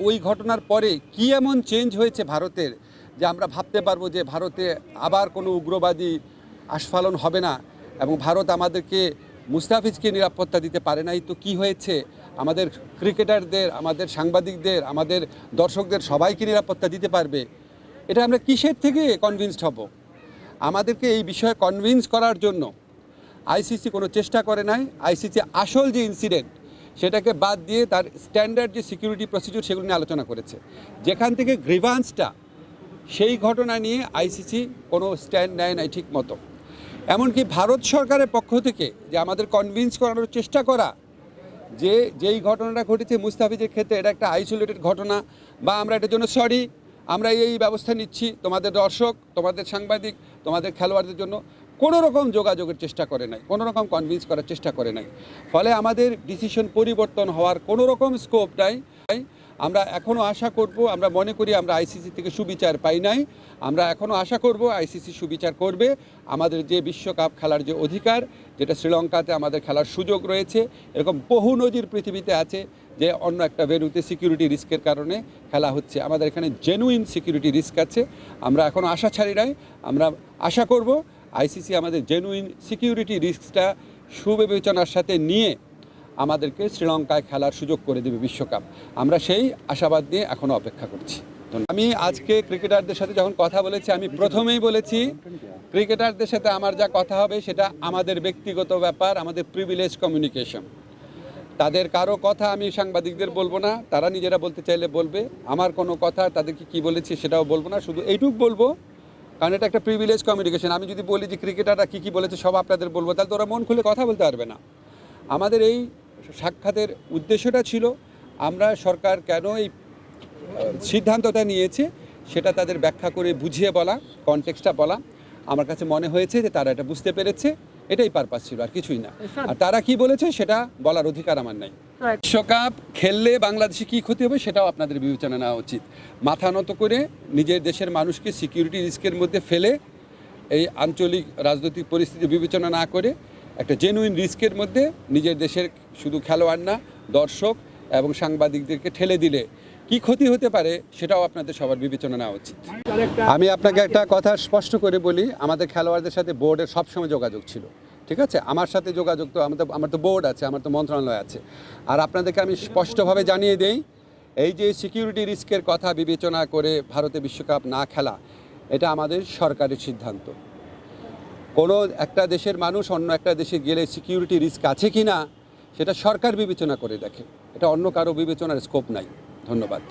ওই ঘটনার পরে কি এমন চেঞ্জ হয়েছে ভারতের যে আমরা ভাবতে পারবো যে ভারতে আবার কোনো উগ্রবাদী আস্ফালন হবে না এবং ভারত আমাদেরকে মুস্তাফিজকে নিরাপত্তা দিতে পারে নাই তো কি হয়েছে আমাদের ক্রিকেটারদের, আমাদের সাংবাদিকদের, আমাদের দর্শকদের সবাইকে নিরাপত্তা দিতে পারবে? এটা আমরা কিসের থেকে কনভিন্সড হব? আমাদেরকে এই বিষয়ে কনভিন্স করার জন্য আইসিসি কোনো চেষ্টা করে নাই। আইসিসি আসল যে ইনসিডেন্ট সেটাকে বাদ দিয়ে তার স্ট্যান্ডার্ড যে সিকিউরিটি প্রসিডিউর সেগুলো নিয়ে আলোচনা করেছে। যেখান থেকে গ্রিভান্সটা, সেই ঘটনা নিয়ে আইসিসি কোনো স্ট্যান্ড নেয় নাই ঠিক মতো। এমনকি ভারত সরকারের পক্ষ থেকে যে আমাদের কনভিন্স করানোর চেষ্টা করা যে যেই ঘটনাটা ঘটেছে মুস্তাফিজের ক্ষেত্রে এটা একটা আইসোলেটেড ঘটনা, বা আমরা এটার জন্য সরি, আমরা এই ব্যবস্থা নিচ্ছি, তোমাদের দর্শক, তোমাদের সাংবাদিক, তোমাদের খেলোয়াড়দের জন্য কোনো রকম যোগাযোগের চেষ্টা করে নাই, কোনো রকম কনভিন্স করার চেষ্টা করে নাই। ফলে আমাদের ডিসিশন পরিবর্তন হওয়ার কোনো রকম স্কোপ নাই। আমরা এখনও আশা করব, আমরা মনে করি আমরা আইসিসি থেকে সুবিচার পাই নাই, আমরা এখনও আশা করব আইসিসি সুবিচার করবে। আমাদের যে বিশ্বকাপ খেলার যে অধিকার, যেটা শ্রীলঙ্কাতে আমাদের খেলার সুযোগ রয়েছে, এরকম বহু নজির পৃথিবীতে আছে যে অন্য একটা ভেন্যুতে সিকিউরিটি রিস্কের কারণে খেলা হচ্ছে। আমাদের এখানে জেনুইন সিকিউরিটি রিস্ক আছে, আমরা এখনও আশা ছাড়ি নাই। আমরা আশা করব আইসিসি আমাদের জেনুইন সিকিউরিটি রিস্কটা সুবিবেচনার সাথে নিয়ে আমাদেরকে শ্রীলঙ্কায় খেলার সুযোগ করে দেবে বিশ্বকাপ। আমরা সেই আশাবাদ নিয়ে এখনও অপেক্ষা করছি। আমি আজকে ক্রিকেটারদের সাথে যখন কথা বলেছি, আমি প্রথমেই বলেছি ক্রিকেটারদের সাথে আমার যা কথা হবে সেটা আমাদের ব্যক্তিগত ব্যাপার, আমাদের প্রিভিলেজ কমিউনিকেশন। তাদের কারো কথা আমি সাংবাদিকদের বলবো না, তারা নিজেরা বলতে চাইলে বলবে। আমার কোনো কথা তাদেরকে কি বলেছি সেটাও বলবো না, শুধু এইটুক বলবো, কারণ এটা একটা প্রিভিলেজ কমিউনিকেশন। আমি যদি বলি যে ক্রিকেটাররা কী বলেছে সব আপনাদের বলবো, তাহলে তো ওরা মন খুলে কথা বলতে পারবে না। আমাদের এই সাক্ষাতের উদ্দেশ্যটা ছিল আমরা সরকার কেন এই সিদ্ধান্তটা নিয়েছে সেটা তাদের ব্যাখ্যা করে বুঝিয়ে বলা, কনটেক্সটটা বলা। আমার কাছে মনে হয়েছে যে তারা এটা বুঝতে পেরেছে, এটাই পারপাস ছিল, আর কিছুই না। আর তারা কি বলেছে সেটা বলার অধিকার আমার নাই। বিশ্বকাপ খেললে বাংলাদেশে কী ক্ষতি হবে সেটাও আপনাদের বিবেচনা নেওয়া উচিত। মাথা নত করে নিজের দেশের মানুষকে সিকিউরিটি রিস্কের মধ্যে ফেলে এই আঞ্চলিক রাজনৈতিক পরিস্থিতি বিবেচনা না করে একটা জেনুইন রিস্কের মধ্যে নিজের দেশের শুধু খেলোয়াড় না, দর্শক এবং সাংবাদিকদেরকে ঠেলে দিলে কি ক্ষতি হতে পারে সেটাও আপনাদের সবার বিবেচনা নেওয়া উচিত। আমি আপনাকে একটা কথা স্পষ্ট করে বলি, আমাদের খেলোয়াড়দের সাথে বোর্ডের সবসময় যোগাযোগ ছিল, ঠিক আছে? আমার সাথে যোগাযোগ তো আমার তো বোর্ড আছে, আমার তো মন্ত্রণালয় আছে। আর আপনাদেরকে আমি স্পষ্টভাবে জানিয়ে দেই, এই যে সিকিউরিটি রিস্কের কথা বিবেচনা করে ভারতে বিশ্বকাপ না খেলা, এটা আমাদের সরকারের সিদ্ধান্ত। কোনো একটা দেশের মানুষ অন্য একটা দেশে গেলে সিকিউরিটি রিস্ক আছে কি না সেটা সরকার বিবেচনা করে দেখে, এটা অন্য কারো বিবেচনার স্কোপ নাই। ধন্যবাদ।